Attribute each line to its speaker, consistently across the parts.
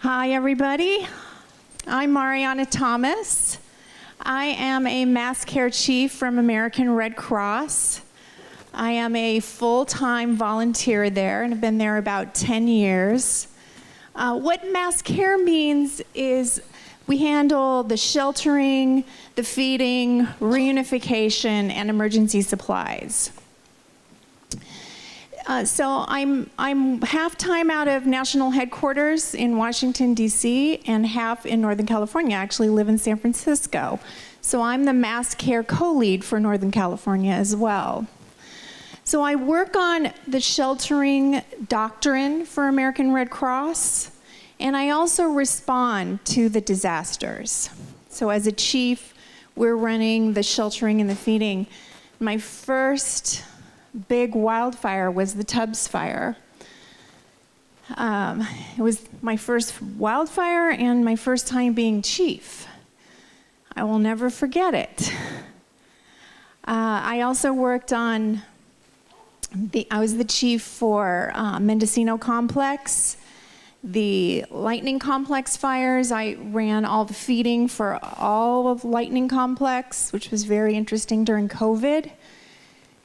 Speaker 1: Hi, everybody. I'm Mariana Thomas. I am a mass care chief from American Red Cross. I am a full-time volunteer there and have been there about 10 years. What mass care means is we handle the sheltering, the feeding, reunification, and emergency supplies. So I'm half-time out of national headquarters in Washington, D.C., and half in Northern California. I actually live in San Francisco. So I'm the mass care co-lead for Northern California as well. So I work on the sheltering doctrine for American Red Cross, and I also respond to the disasters. So as a chief, we're running the sheltering and the feeding. My first big wildfire was the Tubbs fire. It was my first wildfire and my first time being chief. I will never forget it. I also worked on, I was the chief for Mendocino Complex, the Lightning Complex fires. I ran all the feeding for all of Lightning Complex, which was very interesting during COVID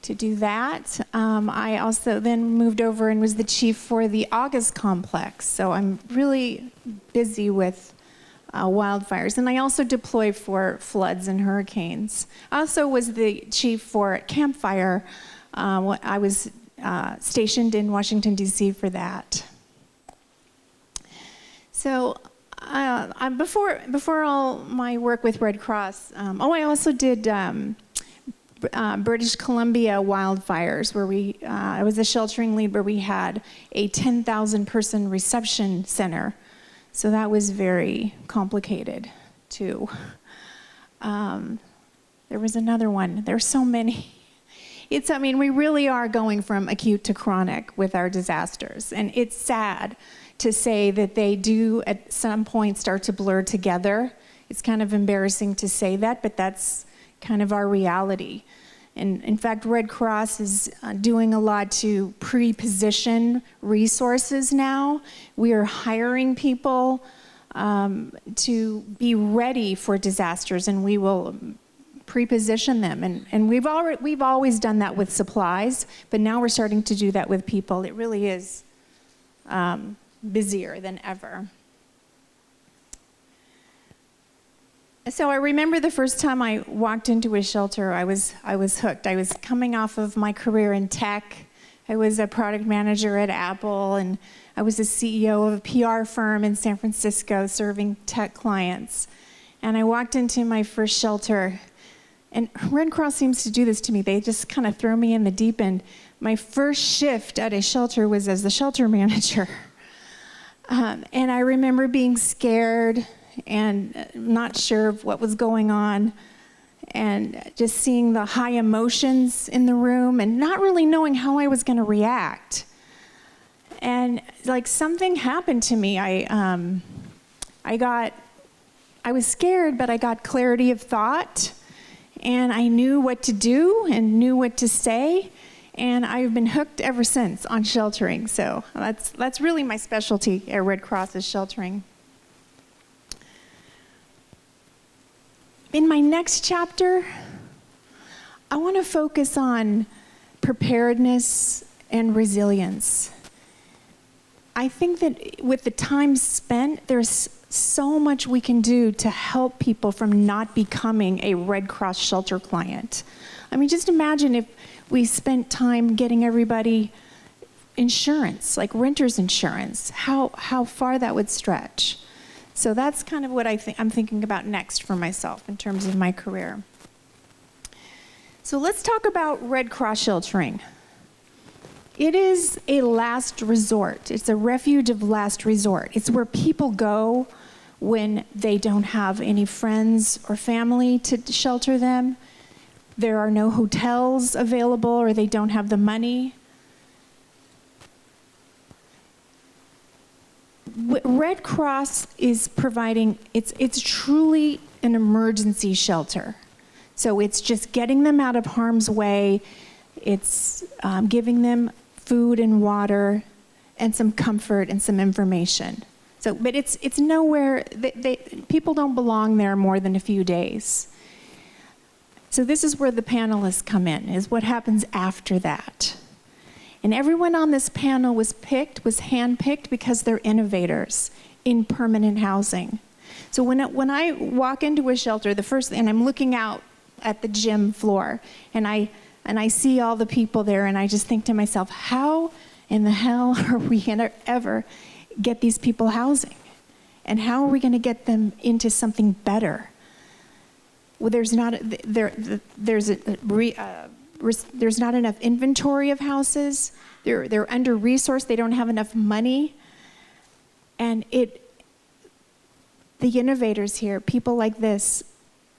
Speaker 1: to do that. I also then moved over and was the chief for the August Complex. So I'm really busy with wildfires. And I also deploy for floods and hurricanes. I also was the chief for Campfire. I was stationed in Washington, D.C. for that. So before all my work with Red Cross, I also did British Columbia wildfires, where I was a sheltering lead where we had a 10,000 person reception center. So that was very complicated too. There was another one. There's so many. We really are going from acute to chronic with our disasters. And it's sad to say that they do at some point start to blur together. It's kind of embarrassing to say that, but that's kind of our reality. And in fact, Red Cross is doing a lot to pre-position resources now. We are hiring people to be ready for disasters, and we will pre-position them. And we've always done that with supplies, but now we're starting to do that with people. It really is busier than ever. So I remember the first time I walked into a shelter, I was hooked. I was coming off of my career in tech. I was a product manager at Apple, and I was a CEO of a PR firm in San Francisco serving tech clients. And I walked into my first shelter, and Red Cross seems to do this to me. They just kind of throw me in the deep end. My first shift at a shelter was as the shelter manager. And I remember being scared and not sure of what was going on, and just seeing the high emotions in the room and not really knowing how I was going to react. And like something happened to me. I was scared, but I got clarity of thought, and I knew what to do and knew what to say, and I've been hooked ever since on sheltering. So that's really my specialty at Red Cross, is sheltering. In my next chapter, I want to focus on preparedness and resilience. I think that with the time spent, there's so much we can do to help people from not becoming a Red Cross shelter client. I mean, just imagine if we spent time getting everybody insurance, like renter's insurance, how far that would stretch. So that's kind of what I'm thinking about next for myself in terms of my career. So let's talk about Red Cross sheltering. It is a last resort. It's a refuge of last resort. It's where people go when they don't have any friends or family to shelter them. There are no hotels available, or they don't have the money. Red Cross is providing, it's truly an emergency shelter. So it's just getting them out of harm's way. It's giving them food and water and some comfort and some information. So, but it's nowhere, people don't belong there more than a few days. So this is where the panelists come in, is what happens after that. And everyone on this panel was handpicked because they're innovators in permanent housing. So when I walk into a shelter, and I'm looking out at the gym floor, and I see all the people there, and I just think to myself, how in the hell are we gonna ever get these people housing? And how are we gonna get them into something better? Well, there's not enough inventory of houses. They're under-resourced. They don't have enough money. And the innovators here, people like this,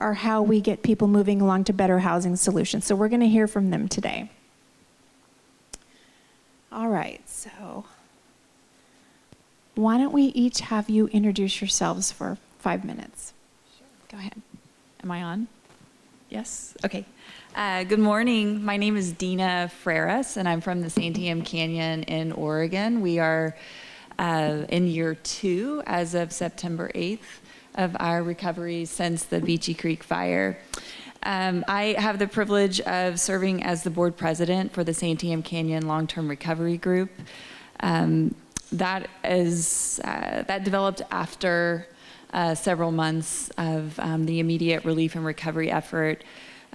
Speaker 1: are how we get people moving along to better housing solutions. So we're going to hear from them today. All right, so why don't we each have you introduce yourselves for 5 minutes?
Speaker 2: Sure.
Speaker 1: Go ahead.
Speaker 2: Am I on? Yes? Okay. Good morning. My name is Deana Freres, and I'm from the Santiam Canyon in Oregon. We are in year 2 as of September 8th of our recovery since the Beachy Creek fire. I have the privilege of serving as the board president for the Santiam Canyon Long-Term Recovery Group. That developed after several months of the immediate relief and recovery effort.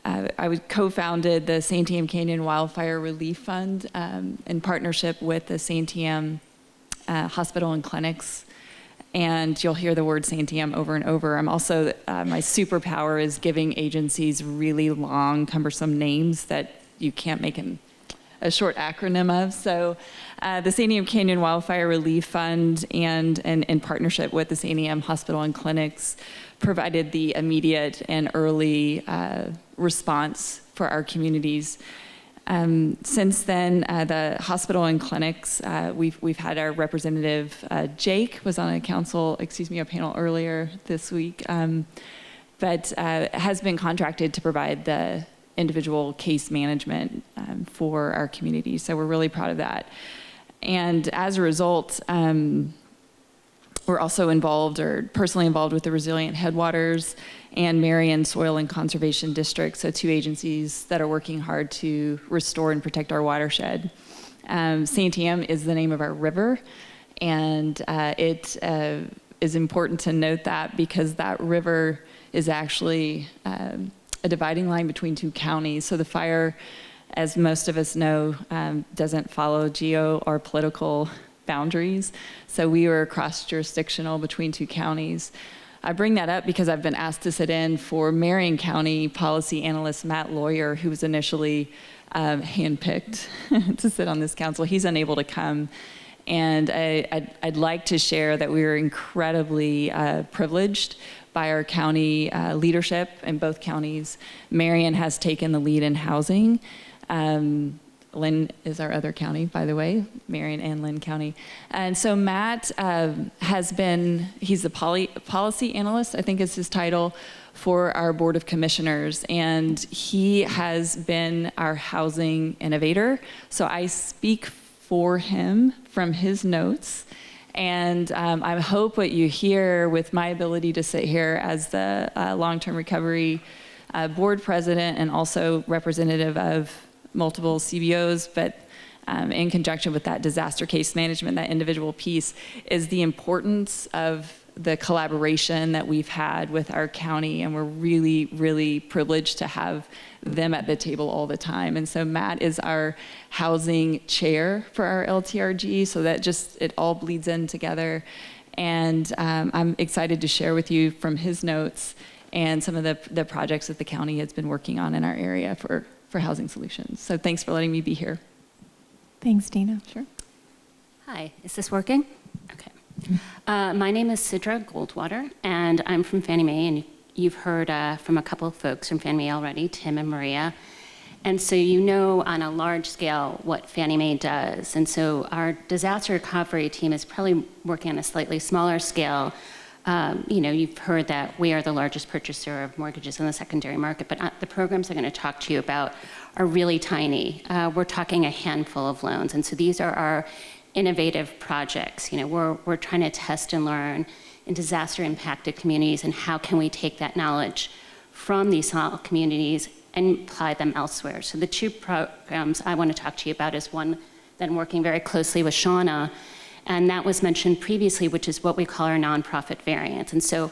Speaker 2: I co-founded the Santiam Canyon Wildfire Relief Fund in partnership with the Santiam Hospital and Clinics. And you'll hear the word Santiam over and over. I'm also, my superpower is giving agencies really long, cumbersome names that you can't make a short acronym of. So the Santiam Canyon Wildfire Relief Fund and in partnership with the Santiam Hospital and Clinics provided the immediate and early response for our communities. Since then, the hospital and clinics, we've had our representative, Jake, was on a panel earlier this week, but has been contracted to provide the individual case management for our community. So we're really proud of that. And as a result, we're also personally involved with the Resilient Headwaters and Marion Soil and Conservation District, so 2 agencies that are working hard to restore and protect our watershed. Santiam is the name of our river, and it is important to note that because that river is actually a dividing line between 2 counties. So the fire, as most of us know, doesn't follow geo or political boundaries. So we were cross-jurisdictional between 2 counties. I bring that up because I've been asked to sit in for Marion County policy analyst Matt Lawyer, who was initially handpicked to sit on this council. He's unable to come. And I'd like to share that we were incredibly privileged by our county leadership in both counties. Marion has taken the lead in housing. Lynn is our other county, by the way, Marion and Lynn County. And so Matt he's the policy analyst, I think is his title, for our Board of Commissioners. And he has been our housing innovator. So I speak for him from his notes. And I hope what you hear with my ability to sit here as the long-term recovery board president and also representative of multiple CBOs, but in conjunction with that disaster case management, that individual piece, is the importance of the collaboration that we've had with our county, and we're really, really privileged to have them at the table all the time. And so Matt is our housing chair for our LTRG, so that it all bleeds in together. And I'm excited to share with you from his notes and some of the projects that the county has been working on in our area for housing solutions. So thanks for letting me be here.
Speaker 1: Thanks, Deana.
Speaker 2: Sure.
Speaker 3: Hi, is this working? Okay. My name is Sidra Goldwater, and I'm from Fannie Mae, and you've heard from a couple of folks from Fannie Mae already, Tim and Maria. And so you know on a large scale what Fannie Mae does. And so our disaster recovery team is probably working on a slightly smaller scale. You've heard that we are the largest purchaser of mortgages in the secondary market, but the programs I'm going to talk to you about are really tiny. We're talking a handful of loans. And so these are our innovative projects. We're trying to test and learn in disaster impacted communities, and how can we take that knowledge from these small communities and apply them elsewhere. So the two programs I want to talk to you about is one that I'm working very closely with Seana, and that was mentioned previously, which is what we call our nonprofit variant. And so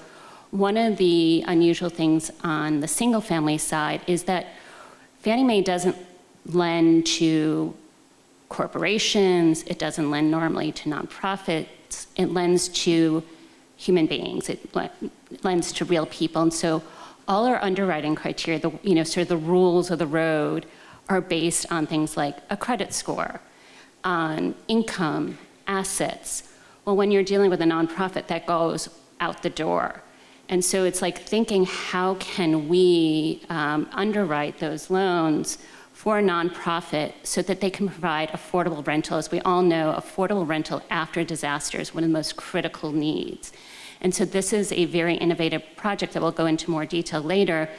Speaker 3: one of the unusual things on the single family side is that Fannie Mae doesn't lend to corporations, it doesn't lend normally to nonprofits, it lends to human beings, it lends to real people. And so all our underwriting criteria, sort of the rules of the road, are based on things like a credit score, on income, assets. Well, when you're dealing with a nonprofit, that goes out the door. And so it's like thinking, how can we underwrite those loans for a nonprofit so that they can provide affordable rental? As we all know, affordable rental after disaster is one of the most critical needs. And so this is a very innovative project that we'll go into more detail later.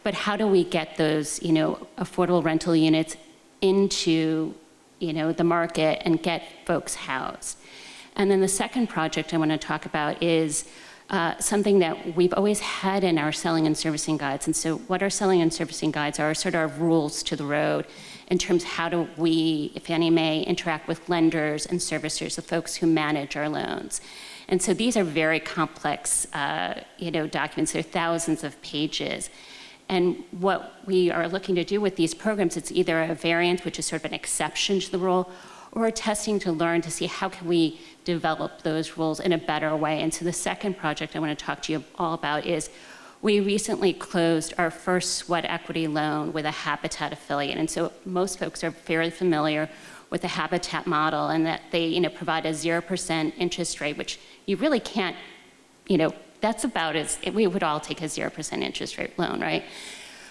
Speaker 3: But how do we get those, affordable rental units into, the market and get folks housed? And then the second project I want to talk about is something that we've always had in our selling and servicing guides. And so what our selling and servicing guides are sort of our rules to the road in terms of how do we, Fannie Mae, interact with lenders and servicers, the folks who manage our loans. And so these are very complex, documents. They're thousands of pages. And what we are looking to do with these programs, it's either a variant, which is sort of an exception to the rule, or we're testing to learn to see how can we develop those rules in a better way. And so the second project I want to talk to you all about is we recently closed our first sweat equity loan with a Habitat affiliate. And so most folks are fairly familiar with the Habitat model, and that they provide a 0% interest rate, which you really can't, that's about as, we would all take a 0% interest rate loan, right?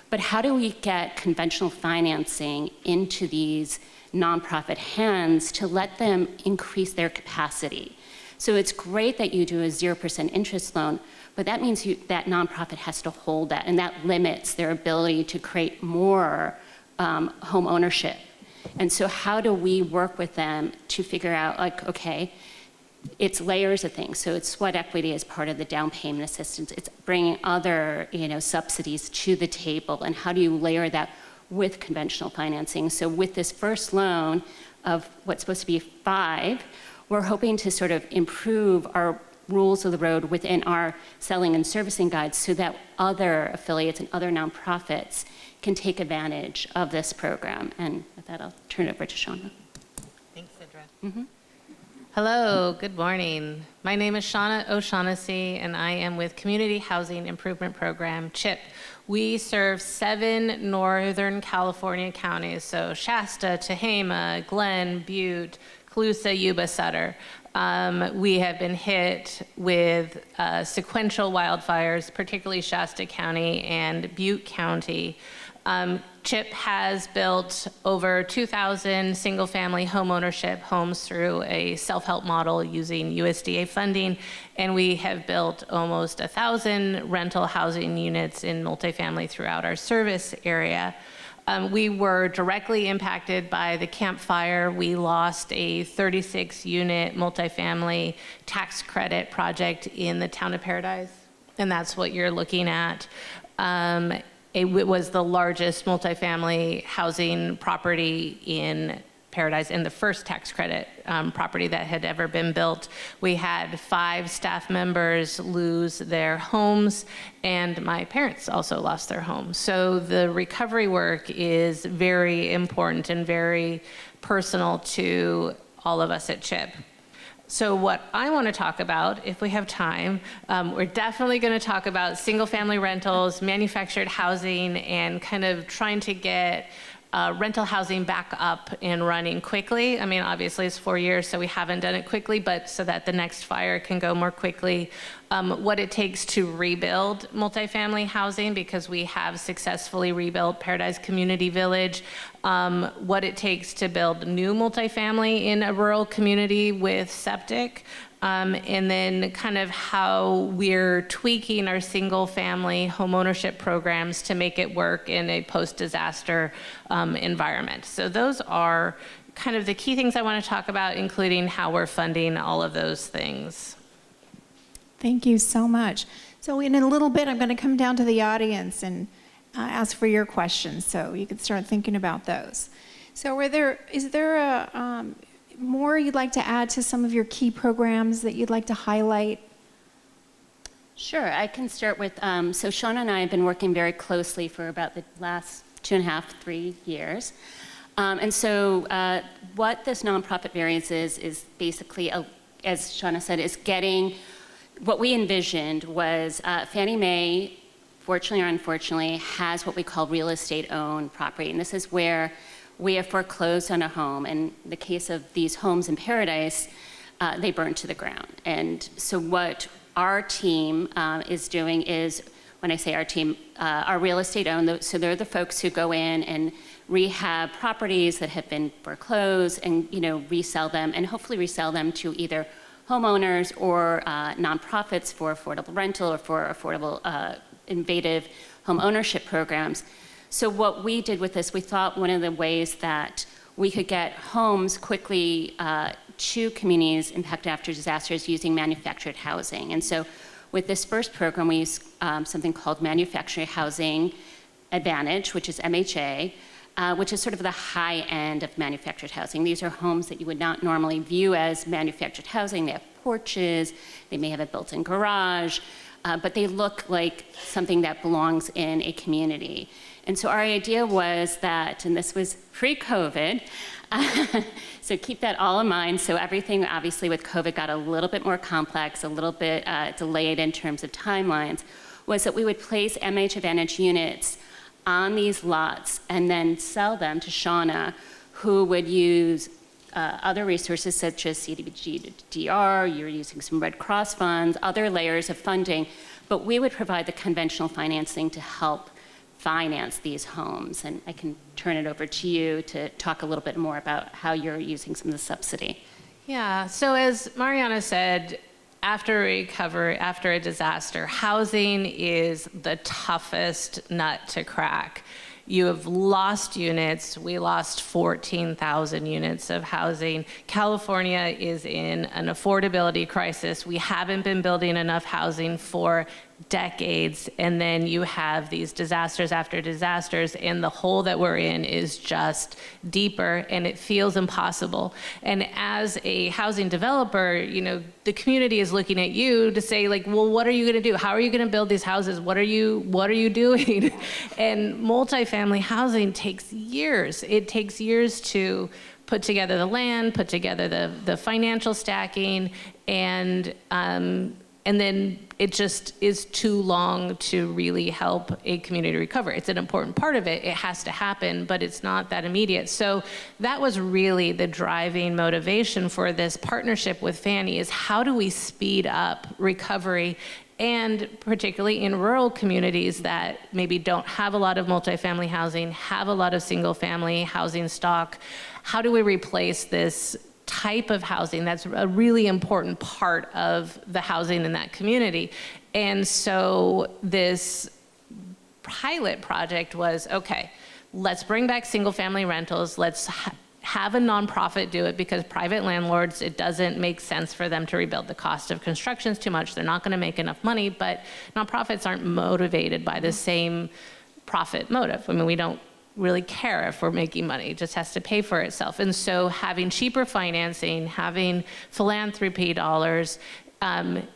Speaker 3: But how do we get conventional financing into these nonprofit hands to let them increase their capacity? So it's great that you do a 0% interest loan, but that means that nonprofit has to hold that, and that limits their ability to create more home ownership. And so how do we work with them to figure out, okay, it's layers of things. So it's sweat equity as part of the down payment assistance. It's bringing other, subsidies to the table, and how do you layer that with conventional financing? So with this first loan of what's supposed to be 5, we're hoping to sort of improve our rules of the road within our selling and servicing guides so that other affiliates and other nonprofits can take advantage of this program. And with that, I'll turn it over to Seana.
Speaker 4: Thanks, Sidra. Hello, good morning. My name is Seana O'Shaughnessy, and I am with Community Housing Improvement Program, CHIP. We serve 7 Northern California counties, so Shasta, Tehama, Glen, Butte, Colusa, Yuba, Sutter. We have been hit with sequential wildfires, particularly Shasta County and Butte County. CHIP has built over 2,000 single-family home ownership homes through a self-help model using USDA funding, and we have built almost 1,000 rental housing units in multifamily throughout our service area. We were directly impacted by the Camp Fire. We lost a 36-unit multifamily tax credit project in the town of Paradise, and that's what you're looking at. It was the largest multifamily housing property in Paradise and the first tax credit property that had ever been built. We had 5 staff members lose their homes, and my parents also lost their homes. So the recovery work is very important and very personal to all of us at CHIP. So what I want to talk about, if we have time, we're definitely going to talk about single-family rentals, manufactured housing, and kind of trying to get rental housing back up and running quickly. I mean, obviously it's 4 years, so we haven't done it quickly, but so that the next fire can go more quickly. What it takes to rebuild multifamily housing, because we have successfully rebuilt Paradise Community Village. What it takes to build new multifamily in a rural community with septic. and then kind of how we're tweaking our single-family homeownership programs to make it work in a post-disaster environment. So those are kind of the key things I want to talk about, including how we're funding all of those things.
Speaker 1: Thank you so much. So in a little bit, I'm going to come down to the audience and ask for your questions, so you can start thinking about those. So is there a more you'd like to add to some of your key programs that you'd like to highlight?
Speaker 3: Sure, I can start with, so Seana and I have been working very closely for about the last 2.5, 3 years. And so what this nonprofit variance is basically, as Seana said, is getting, what we envisioned was Fannie Mae, fortunately or unfortunately, has what we call real estate owned property. And this is where we have foreclosed on a home. In the case of these homes in Paradise, they burned to the ground. And so what our team is doing is, when I say our team, our real estate owned, so they're the folks who go in and rehab properties that have been foreclosed and resell them, and hopefully resell them to either homeowners or nonprofits for affordable rental or for affordable innovative home ownership programs. So what we did with this, we thought one of the ways that we could get homes quickly to communities impacted after disasters using manufactured housing. And so with this first program, we used something called Manufactured Housing Advantage, which is MHA, which is sort of the high end of manufactured housing. These are homes that you would not normally view as manufactured housing. They have porches, they may have a built-in garage, but they look like something that belongs in a community. And so our idea was that, and this was pre-COVID, so keep that all in mind. So everything obviously with COVID got a little bit more complex, a little bit delayed in terms of timelines, was that we would place MH Advantage units on these lots and then sell them to Seana, who would use other resources such as CDBG-DR, you're using some Red Cross funds, other layers of funding, but we would provide the conventional financing to help finance these homes. And I can turn it over to you to talk a little bit more about how you're using some of the subsidy.
Speaker 4: Yeah, so as Mariana said, after a disaster, housing is the toughest nut to crack. You have lost units. We lost 14,000 units of housing. California is in an affordability crisis. We haven't been building enough housing for decades, and then you have these disasters after disasters, and the hole that we're in is just deeper, and it feels impossible. And as a housing developer, the community is looking at you to say, like, well, what are you going to do? How are you going to build these houses? What are you doing? And multifamily housing takes years. It takes years to put together the land, put together the financial stacking, and then it just is too long to really help a community recover. It's an important part of it. It has to happen, but it's not that immediate. So that was really the driving motivation for this partnership with Fannie, is how do we speed up recovery, and particularly in rural communities that maybe don't have a lot of multifamily housing, have a lot of single family housing stock. How do we replace this type of housing that's a really important part of the housing in that community? And so this pilot project was, okay, let's bring back single family rentals. Let's have a nonprofit do it, because private landlords, it doesn't make sense for them to rebuild. The cost of construction is too much. They're not going to make enough money, but nonprofits aren't motivated by the same profit motive. I mean, we don't really care if we're making money. It just has to pay for itself. And so having cheaper financing, having philanthropy dollars, and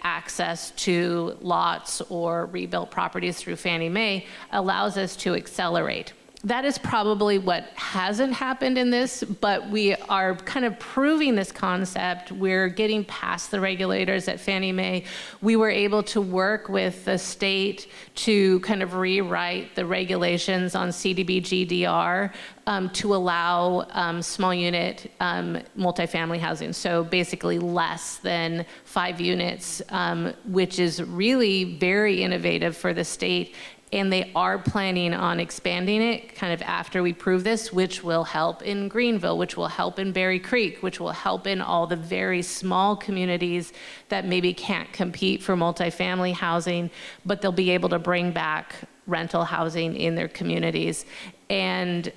Speaker 4: access to lots or rebuilt properties through Fannie Mae allows us to accelerate. That is probably what hasn't happened in this, but we are kind of proving this concept. We're getting past the regulators at Fannie Mae. We were able to work with the state to kind of rewrite the regulations on CDBG-DR to allow small unit multifamily housing. So basically less than 5 units, which is really very innovative for the state. And they are planning on expanding it kind of after we prove this, which will help in Greenville, which will help in Berry Creek, which will help in all the very small communities that maybe can't compete for multifamily housing, but they'll be able to bring back rental housing in their communities. And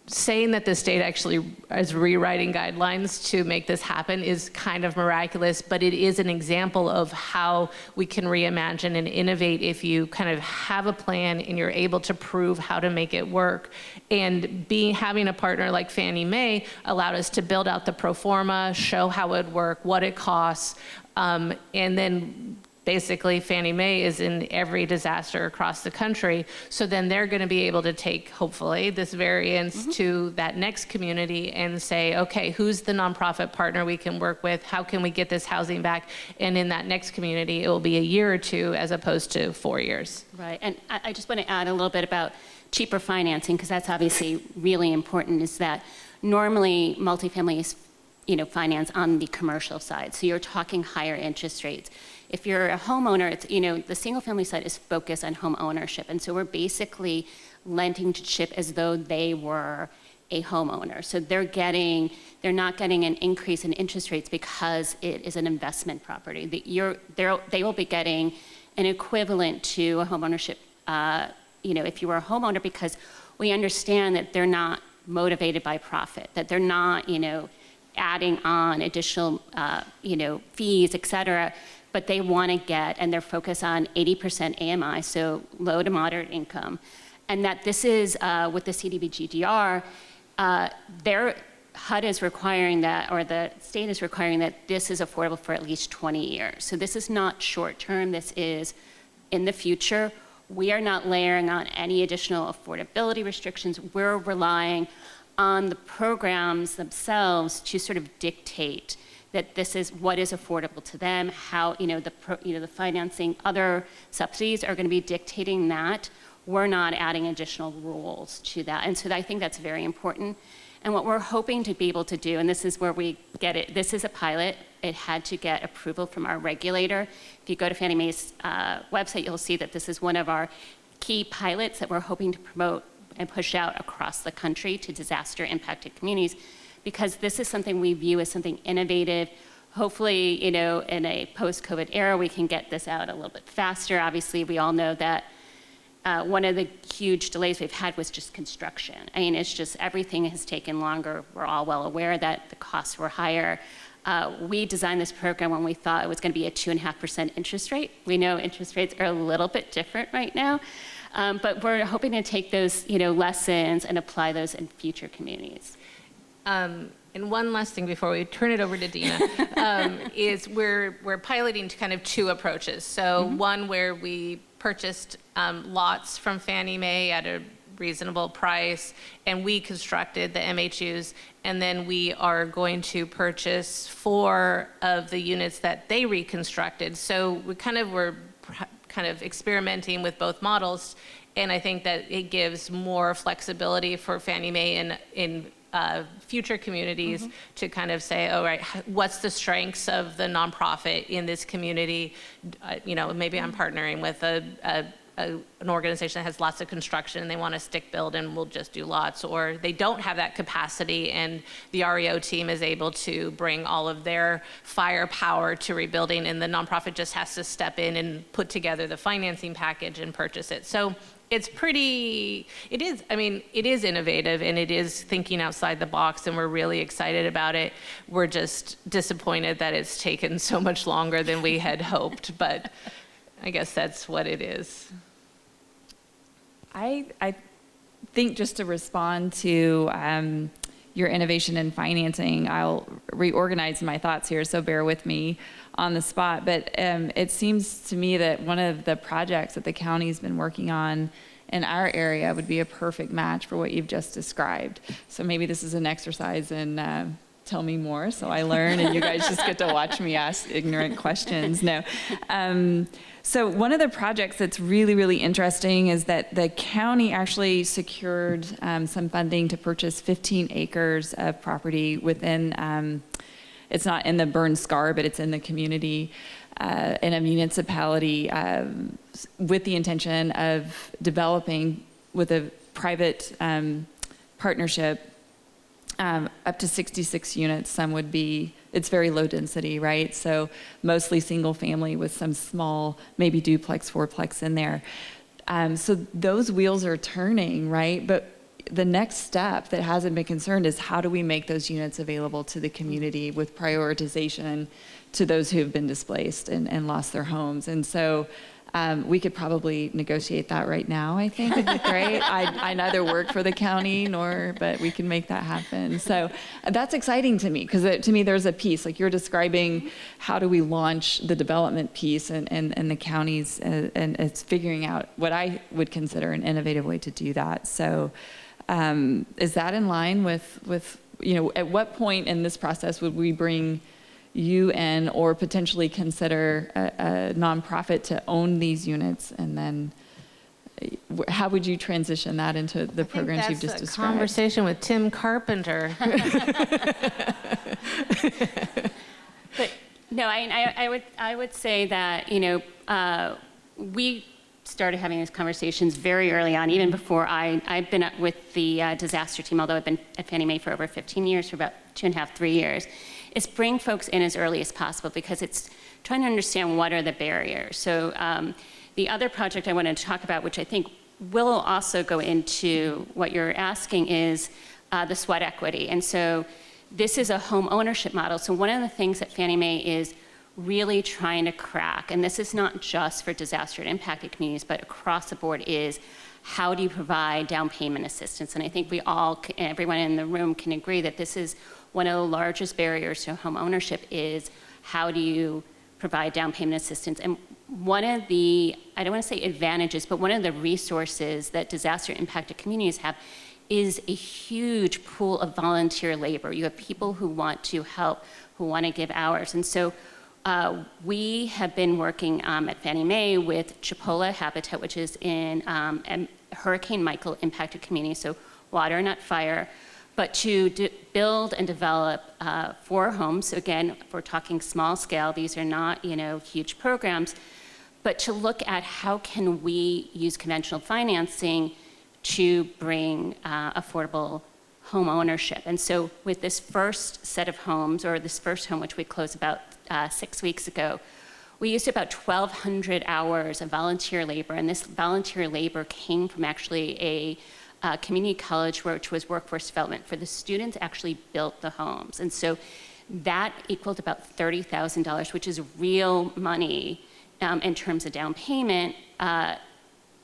Speaker 4: saying that the state actually is rewriting guidelines to make this happen is kind of miraculous, but it is an example of how we can reimagine and innovate if you kind of have a plan and you're able to prove how to make it work. And having a partner like Fannie Mae allowed us to build out the pro forma, show how it would work, what it costs, and then basically, Fannie Mae is in every disaster across the country. So then they're going to be able to take, hopefully, this variance to that next community and say, okay, who's the nonprofit partner we can work with? How can we get this housing back? And in that next community, it will be a year or two as opposed to 4 years.
Speaker 3: Right, and I just want to add a little bit about cheaper financing, because that's obviously really important, is that normally multifamily is financed on the commercial side. So you're talking higher interest rates. If you're a homeowner, it's, the single family side is focused on home ownership. And so we're basically lending to CHIP as though they were a homeowner. So they're not getting an increase in interest rates because it is an investment property. They will be getting an equivalent to a home ownership, if you were a homeowner, because we understand that they're not motivated by profit, that they're not, adding on additional, fees, et cetera, but they want to get, and they're focused on 80% AMI, so low to moderate income. And that this is, with the CDBG-DR, their HUD is requiring that, or the state is requiring that this is affordable for at least 20 years. So this is not short term, this is in the future. We are not layering on any additional affordability restrictions. We're relying on the programs themselves to sort of dictate that this is what is affordable to them, how, the financing, other subsidies are going to be dictating that. We're not adding additional rules to that. And so I think that's very important. And what we're hoping to be able to do, and this is where we get it, this is a pilot. It had to get approval from our regulator. If you go to Fannie Mae's website, you'll see that this is one of our key pilots that we're hoping to promote and push out across the country to disaster-impacted communities, because this is something we view as something innovative. Hopefully, in a post-COVID era, we can get this out a little bit faster. Obviously, we all know that one of the huge delays we've had was just construction. I mean, it's just everything has taken longer. We're all well aware that the costs were higher. We designed this program when we thought it was going to be a 2.5% interest rate. We know interest rates are a little bit different right now, but we're hoping to take those lessons and apply those in future communities.
Speaker 4: And one last thing before we turn it over to Deana, is we're piloting kind of two approaches. So one where we purchased lots from Fannie Mae at a reasonable price, and we constructed the MHUs, and then we are going to purchase 4 of the units that they reconstructed. So we were experimenting with both models, and I think that it gives more flexibility for Fannie Mae in future communities to kind of say, all right, what's the strengths of the nonprofit in this community? Maybe I'm partnering with an organization that has lots of construction and they want to stick build and we'll just do lots, or they don't have that capacity and the REO team is able to bring all of their firepower to rebuilding, and the nonprofit just has to step in and put together the financing package and purchase it. So it is innovative and it is thinking outside the box, and we're really excited about it. We're just disappointed that it's taken so much longer than we had hoped, but I guess that's what it is.
Speaker 2: I think, just to respond to your innovation in financing, I'll reorganize my thoughts here, so bear with me on the spot. But it seems to me that one of the projects that the county's been working on in our area would be a perfect match for what you've just described. So maybe this is an exercise in tell me more, so I learn and you guys just get to watch me ask ignorant questions. No. So one of the projects that's really, really interesting is that the county actually secured some funding to purchase 15 acres of property within it's not in the burn scar, but it's in the community, in a municipality, with the intention of developing with a private partnership up to 66 units. Some would be, it's very low density, right? So mostly single family with some small, maybe duplex, fourplex in there. So those wheels are turning, right? But the next step that hasn't been concerned is how do we make those units available to the community with prioritization to those who have been displaced and lost their homes. And so we could probably negotiate that right now, I think would be great. I neither work for the county but we can make that happen. So that's exciting to me, because to me there's a piece, like you're describing, how do we launch the development piece and the counties, and it's figuring out what I would consider an innovative way to do that. So is that in line with, at what point in this process would we bring you in, or potentially consider a nonprofit to own these units, and then how would you transition that into the programs you've just described?
Speaker 4: Conversation with Tim Carpenter.
Speaker 3: But no, I would say that we started having these conversations very early on, even before I've been with the disaster team, although I've been at Fannie Mae for over 15 years, for about 2.5, 3 years, is bring folks in as early as possible, because it's trying to understand what are the barriers. So the other project I wanted to talk about, which I think will also go into what you're asking, is the sweat equity. And so this is a home ownership model. So one of the things that Fannie Mae is really trying to crack, and this is not just for disaster and impacted communities, but across the board, is how do you provide down payment assistance? And I think everyone in the room can agree that this is one of the largest barriers to home ownership, is how do you provide down payment assistance? And one of the, I don't want to say advantages, but one of the resources that disaster impacted communities have is a huge pool of volunteer labor. You have people who want to help, who want to give hours. And so we have been working at Fannie Mae with Chipola Habitat, which is in Hurricane Michael impacted communities, so water, not fire, but to build and develop 4 homes. So again, if we're talking small scale, these are not huge programs, but to look at how can we use conventional financing to bring affordable home ownership. And so with this first set of homes, or this first home, which we closed about 6 weeks ago, we used about 1,200 hours of volunteer labor, and this volunteer labor came from actually a community college, which was workforce development, for the students actually built the homes. And so that equaled about $30,000, which is real money in terms of down payment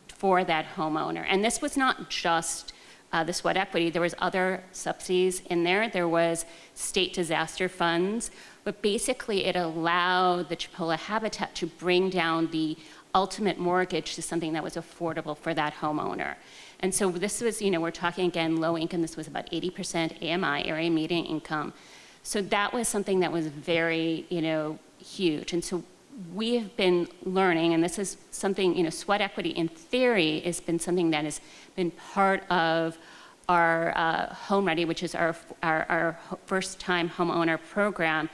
Speaker 3: for that homeowner. And this was not just the sweat equity. There was other subsidies in there. There was state disaster funds, but basically it allowed the Chipola Habitat to bring down the ultimate mortgage to something that was affordable for that homeowner. And so this was, we're talking again, low income. This was about 80% AMI, area median income. So that was something that was very, huge. And so we have been learning, and this is something, sweat equity in theory has been something that has been part of our Home Ready, which is our first-time homeowner program,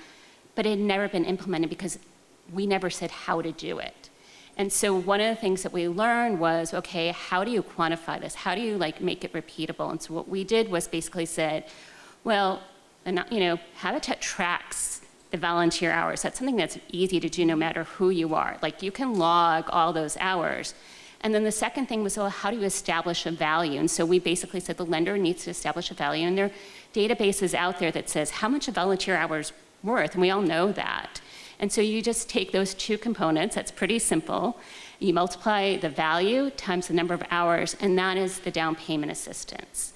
Speaker 3: but it had never been implemented because we never said how to do it. And so one of the things that we learned was, okay, how do you quantify this? How do you make it repeatable? And so what we did was basically said, well, Habitat tracks the volunteer hours. That's something that's easy to do no matter who you are. You can log all those hours. And then the second thing was, well, how do you establish a value? And so we basically said the lender needs to establish a value, and there are databases out there that says how much a volunteer hour's worth, and we all know that. And so you just take those 2 components, that's pretty simple. You multiply the value times the number of hours, and that is the down payment assistance.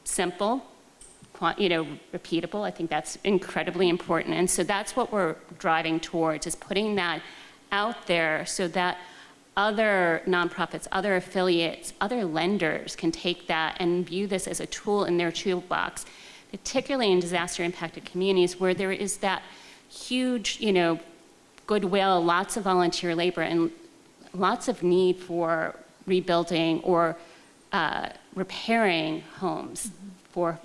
Speaker 3: Simple, repeatable. I think that's incredibly important. And so that's what we're driving towards, is putting that out there so that other nonprofits, other affiliates, other lenders can take that and view this as a tool in their toolbox, particularly in disaster impacted communities where there is that huge, goodwill, lots of volunteer labor, and lots of need for rebuilding or repairing homes for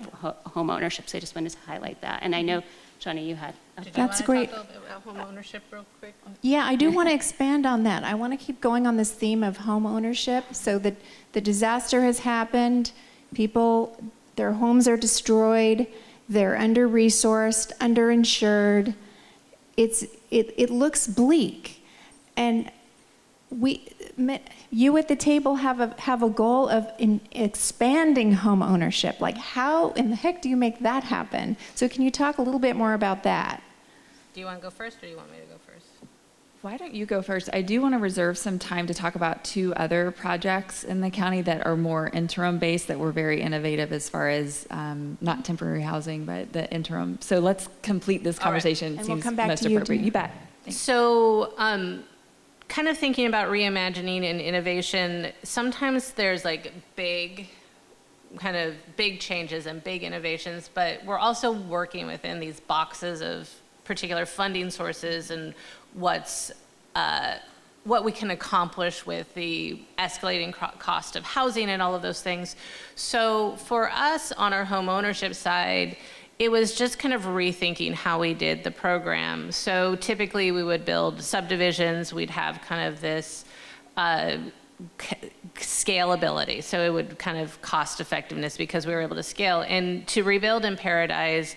Speaker 3: home ownership. So I just wanted to highlight that. And I know, Shauna, you had.
Speaker 1: That's great.
Speaker 4: Talk a little bit about home ownership real quick?
Speaker 1: Yeah, I do want to expand on that. I want to keep going on this theme of home ownership. So that the disaster has happened, people, their homes are destroyed, they're under-resourced, underinsured. It looks bleak. And you at the table have a goal of expanding home ownership. Like, how in the heck do you make that happen? So can you talk a little bit more about that?
Speaker 4: Do you want to go first, or do you want me to go first?
Speaker 2: Why don't you go first? I do want to reserve some time to talk about 2 other projects in the county that are more interim based, that were very innovative as far as not temporary housing, but the interim. So let's complete this conversation.
Speaker 1: And we'll
Speaker 2: Seems
Speaker 1: come back
Speaker 2: most
Speaker 1: to you,
Speaker 2: appropriate.
Speaker 1: Deana.
Speaker 2: You bet. Thanks.
Speaker 4: So, kind of thinking about reimagining and innovation, sometimes there's like big changes and big innovations, but we're also working within these boxes of particular funding sources and what we can accomplish with the escalating cost of housing and all of those things. So for us on our home ownership side, it was just kind of rethinking how we did the program. So typically we would build subdivisions, we'd have kind of this scalability. So it would kind of cost effectiveness because we were able to scale. And to rebuild in Paradise,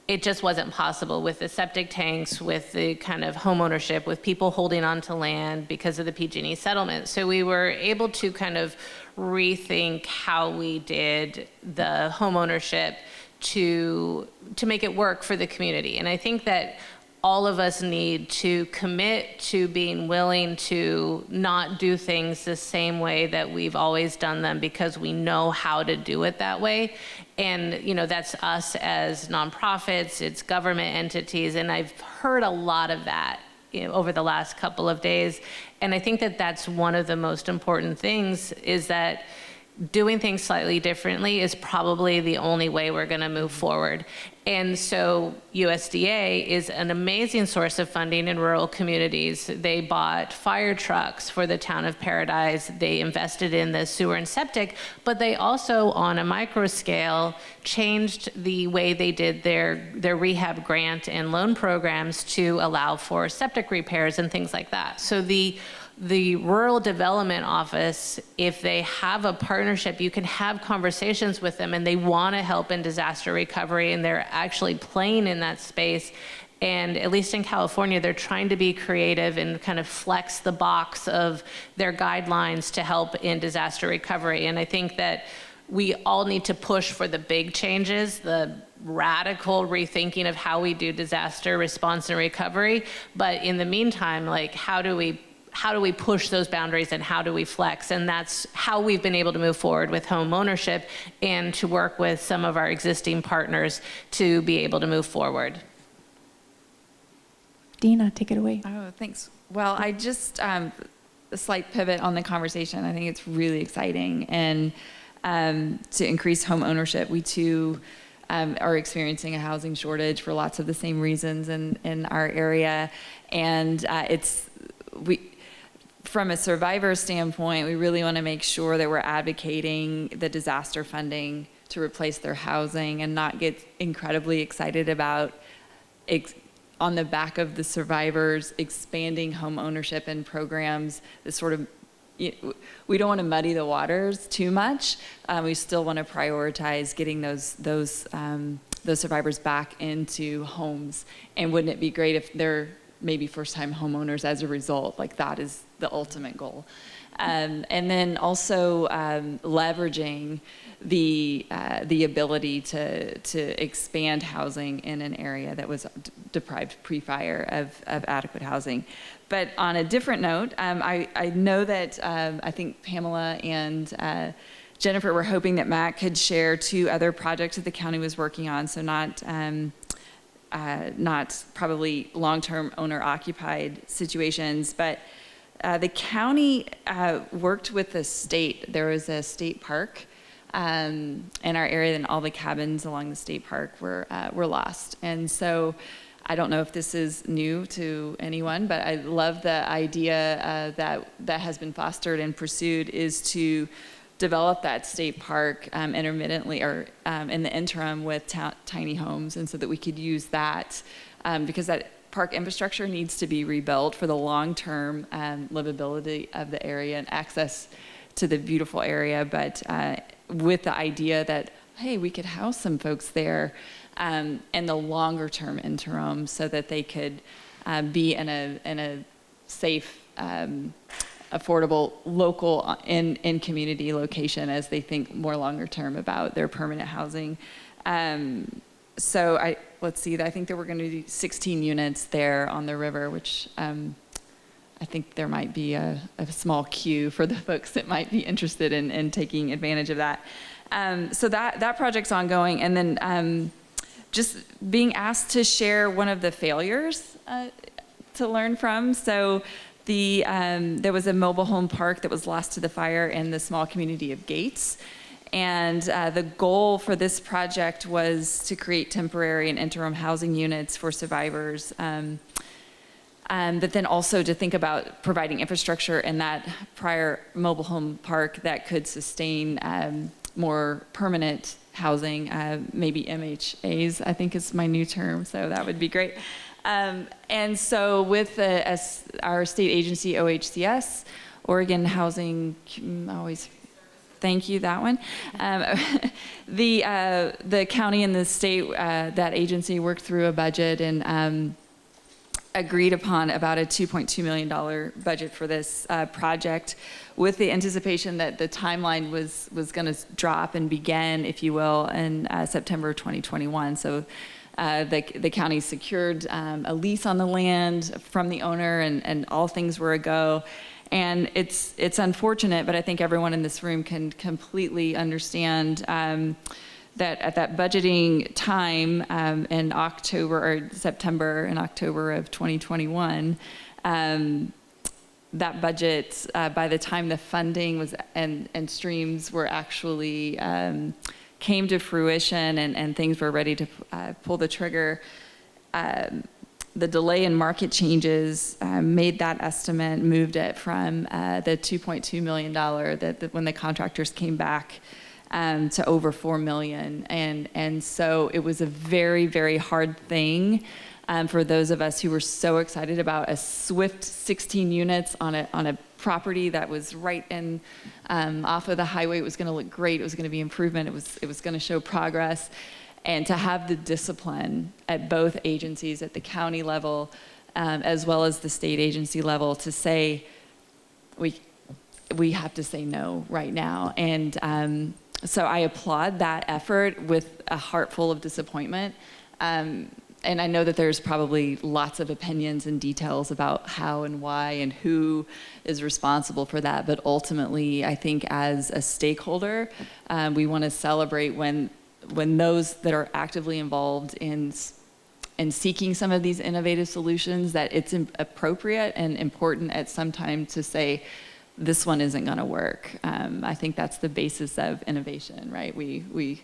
Speaker 4: it just wasn't possible with the septic tanks, with the kind of home ownership, with people holding on to land because of the PG&E settlement. So we were able to kind of rethink how we did the home ownership to make it work for the community. And I think that all of us need to commit to being willing to not do things the same way that we've always done them, because we know how to do it that way. And that's us as nonprofits, it's government entities, and I've heard a lot of that over the last couple of days. And I think that that's one of the most important things, is that doing things slightly differently is probably the only way we're going to move forward. And so USDA is an amazing source of funding in rural communities. They bought fire trucks for the town of Paradise. They invested in the sewer and septic, but they also, on a micro scale, changed the way they did their rehab grant and loan programs to allow for septic repairs and things like that. So the rural development office, if they have a partnership, you can have conversations with them and they want to help in disaster recovery, and they're actually playing in that space. And at least in California, they're trying to be creative and kind of flex the box of their guidelines to help in disaster recovery. And I think that we all need to push for the big changes, the radical rethinking of how we do disaster response and recovery. But in the meantime, like, how do we push those boundaries and how do we flex? And that's how we've been able to move forward with home ownership and to work with some of our existing partners to be able to move forward.
Speaker 1: Deana, take it away.
Speaker 2: Oh, thanks. Well, I just, a slight pivot on the conversation. I think it's really exciting. And to increase home ownership, we too are experiencing a housing shortage for lots of the same reasons in our area. And from a survivor standpoint, we really want to make sure that we're advocating the disaster funding to replace their housing and not get incredibly excited about on the back of the survivors expanding home ownership and programs. This sort of, we don't want to muddy the waters too much. We still want to prioritize getting those survivors back into homes. And wouldn't it be great if they're maybe first-time homeowners as a result? Like, that is the ultimate goal. And then also leveraging the ability to expand housing in an area that was deprived pre-fire of adequate housing. But on a different note, I know that I think Pamela and Jennifer were hoping that Matt could share 2 other projects that the county was working on, so not probably long-term owner-occupied situations, but the county worked with the state. There was a state park in our area, and all the cabins along the state park were lost. And so I don't know if this is new to anyone, but I love the idea that has been fostered and pursued, is to develop that state park intermittently or in the interim with tiny homes, and so that we could use that because that park infrastructure needs to be rebuilt for the long-term livability of the area and access to the beautiful area, but with the idea that, hey, we could house some folks there in the longer-term interim so that they could be in a safe, affordable, local, in community location as they think more longer-term about their permanent housing. So let's see, I think that we're going to do 16 units there on the river, which I think there might be a small queue for the folks that might be interested in taking advantage of that. So that project's ongoing. And then just being asked to share one of the failures to learn from. So there was a mobile home park that was lost to the fire in the small community of Gates. And the goal for this project was to create temporary and interim housing units for survivors, but then also to think about providing infrastructure in that prior mobile home park that could sustain more permanent housing, maybe MHAs, I think is my new term, so that would be great. And so with our state agency, OHCS, Oregon Housing, thank you, that one. The county and the state, that agency worked through a budget and agreed upon about a $2.2 million budget for this project, with the anticipation that the timeline was going to drop and begin, if you will, in September 2021. So the county secured a lease on the land from the owner, and all things were a go. And it's unfortunate, but I think everyone in this room can completely understand that at that budgeting time in October or September and October of 2021, that budget, by the time the funding was and streams were actually came to fruition and things were ready to pull the trigger, the delay in market changes made that estimate, moved it from the $2.2 million that when the contractors came back to over $4 million. And so it was a very, very hard thing for those of us who were so excited about a swift 16 units on a property that was right in off of the highway. It was going to look great. It was going to be improvement. It was going to show progress. And to have the discipline at both agencies, at the county level, as well as the state agency level, to say, we have to say no right now. And so I applaud that effort with a heart full of disappointment. And I know that there's probably lots of opinions and details about how and why and who is responsible for that. But ultimately, I think as a stakeholder, we want to celebrate when those that are actively involved in seeking some of these innovative solutions, that it's appropriate and important at some time to say, this one isn't going to work. I think that's the basis of innovation, right? We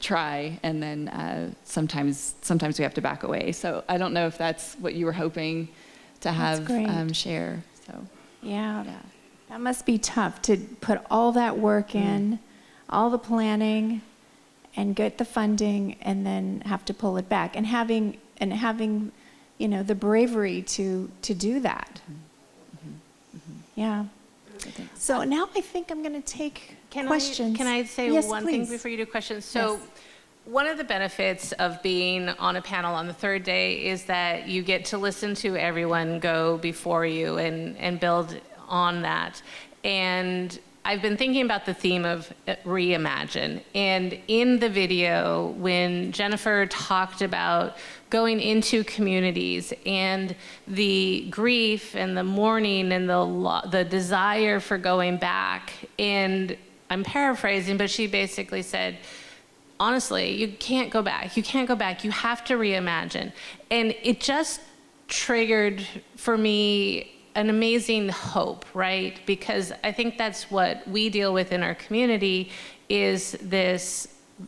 Speaker 2: try, and then sometimes we have to back away. So I don't know if that's what you were hoping to have share. So
Speaker 1: yeah, that must be tough to put all that work in, all the planning, and get the funding, and then have to pull it back, and having the bravery to do that. Yeah. So now I think I'm going to take questions.
Speaker 4: Can I say one thing before you do questions? So one of the benefits of being on a panel on the third day is that you get to listen to everyone go before you and build on that. And I've been thinking about the theme of Reimagine. And in the video, when Jennifer talked about going into communities and the grief and the mourning and the desire for going back, and I'm paraphrasing, but she basically said, honestly, you can't go back. You can't go back. You have to reimagine. And it just triggered for me an amazing hope, right? Because I think that's what we deal with in our community, is this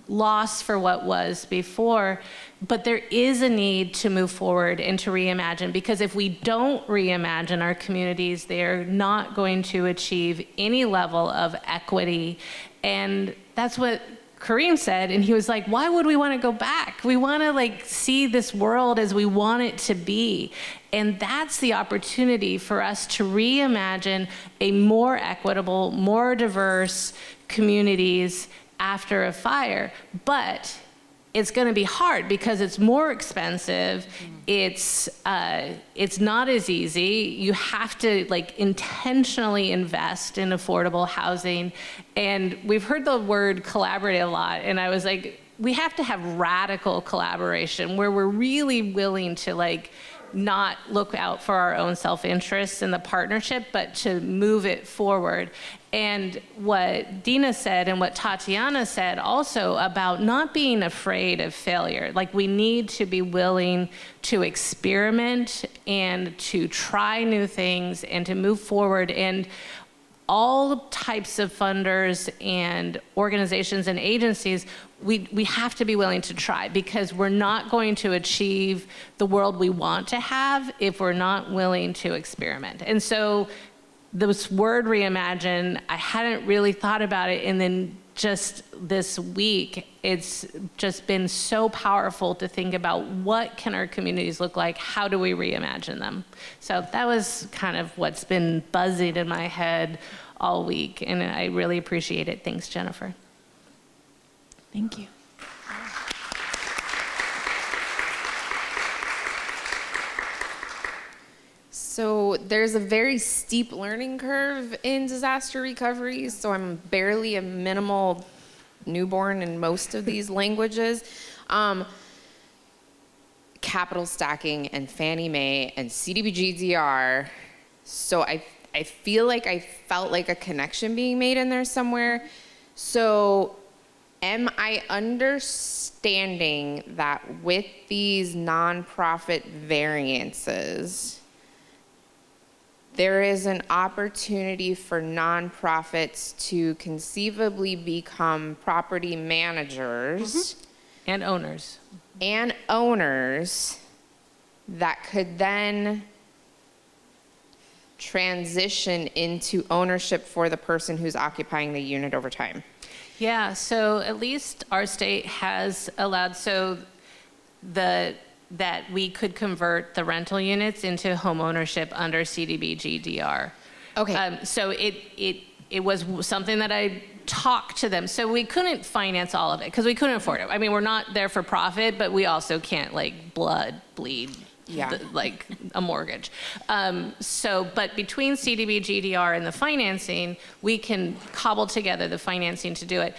Speaker 4: loss for what was before, but there is a need to move forward and to reimagine, because if we don't reimagine our communities, they're not going to achieve any level of equity. And that's what Kareem said, and he was like, why would we want to go back? We want to like see this world as we want it to be. And that's the opportunity for us to reimagine a more equitable, more diverse communities after a fire. But it's going to be hard because it's more expensive. It's not as easy. You have to like intentionally invest in affordable housing. And we've heard the word collaborate a lot. And I was like, we have to have radical collaboration where we're really willing to like not look out for our own self-interest in the partnership, but to move it forward. And what Deana said and what Tatiana said also about not being afraid of failure. Like, we need to be willing to experiment and to try new things and to move forward. And all types of funders and organizations and agencies, we have to be willing to try, because we're not going to achieve the world we want to have if we're not willing to experiment. And so this word reimagine, I hadn't really thought about it, and then just this week, it's just been so powerful to think about what can our communities look like, how do we reimagine them? So that was kind of what's been buzzing in my head all week, and I really appreciate it. Thanks, Jennifer.
Speaker 1: Thank you.
Speaker 5: So there's a very steep learning curve in disaster recovery, so I'm barely a minimal newborn in most of these languages. Capital stacking and Fannie Mae and CDBG-DR. So I feel like I felt like a connection being made in there somewhere. So am I understanding that with these nonprofit variances, there is an opportunity for nonprofits to conceivably become property managers
Speaker 4: And owners.
Speaker 5: and owners that could then transition into ownership for the person who's occupying the unit over time?
Speaker 4: Yeah, so at least our state has allowed that we could convert the rental units into home ownership under CDBG-DR.
Speaker 5: Okay.
Speaker 4: So it was something that I talked to them. So we couldn't finance all of it because we couldn't afford it. I mean, we're not there for profit, but we also can't like bleed like a mortgage. But between CDBG-DR and the financing, we can cobble together the financing to do it.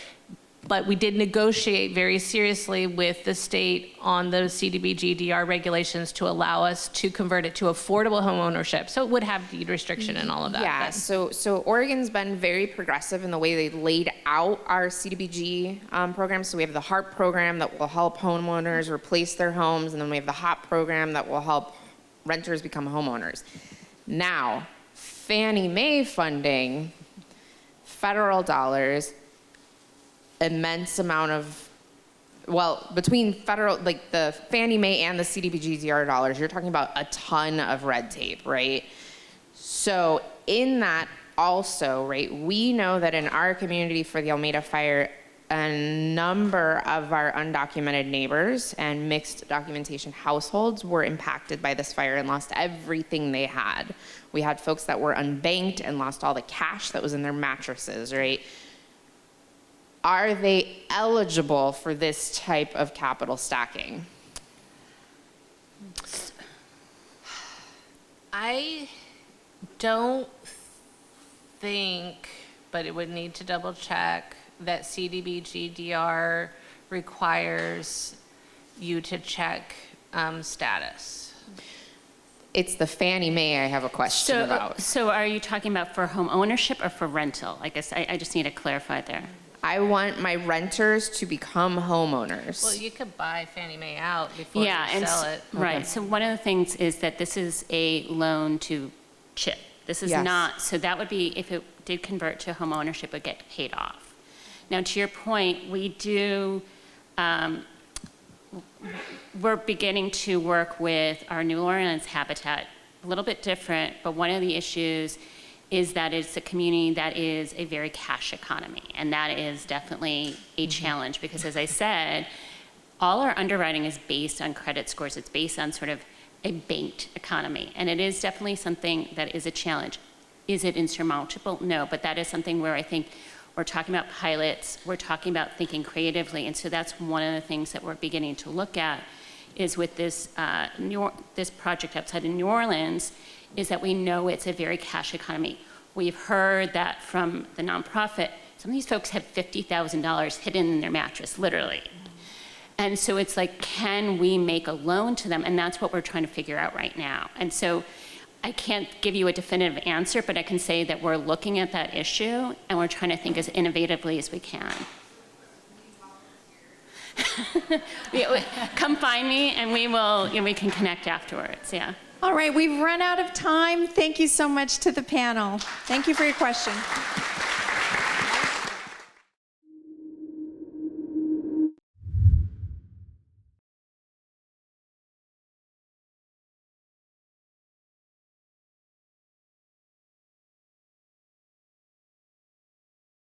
Speaker 4: But we did negotiate very seriously with the state on the CDBG-DR regulations to allow us to convert it to affordable home ownership. So it would have deed restriction and all of that.
Speaker 5: Yeah, so Oregon's been very progressive in the way they laid out our CDBG program. So we have the HARP program that will help homeowners replace their homes, and then we have the HOP program that will help renters become homeowners. Now, Fannie Mae funding, federal dollars, immense amount of, well, between federal, like the Fannie Mae and the CDBG-DR dollars, you're talking about a ton of red tape, right? So in that also, right, we know that in our community for the Almeda fire, a number of our undocumented neighbors and mixed documentation households were impacted by this fire and lost everything they had. We had folks that were unbanked and lost all the cash that was in their mattresses, right? Are they eligible for this type of capital stacking?
Speaker 4: I don't think, but it would need to double check, that CDBG-DR requires you to check status.
Speaker 5: It's the Fannie Mae I have a question about.
Speaker 3: So are you talking about for home ownership or for rental? I guess I just need to clarify there.
Speaker 5: I want my renters to become homeowners.
Speaker 4: Well, you could buy Fannie Mae out before you sell it.
Speaker 3: Right. So one of the things is that this is a loan to CHIP. This is not, so that would be, if it did convert to home ownership, it would get paid off. Now, to your point, we do, we're beginning to work with our New Orleans habitat, a little bit different, but one of the issues is that it's a community that is a very cash economy, and that is definitely a challenge because, as I said, all our underwriting is based on credit scores. It's based on sort of a banked economy, and it is definitely something that is a challenge. Is it insurmountable? No, but that is something where I think we're talking about pilots, we're talking about thinking creatively, and so that's one of the things that we're beginning to look at is with this, this project outside of New Orleans, is that we know it's a very cash economy. We've heard that from the nonprofit, some of these folks have $50,000 hidden in their mattress, literally. And so it's like, can we make a loan to them? And that's what we're trying to figure out right now. And so I can't give you a definitive answer, but I can say that we're looking at that issue and we're trying to think as innovatively as we can. Come find me and we will, we can connect afterwards, yeah.
Speaker 1: All right, we've run out of time. Thank you so much to the panel. Thank you for your question.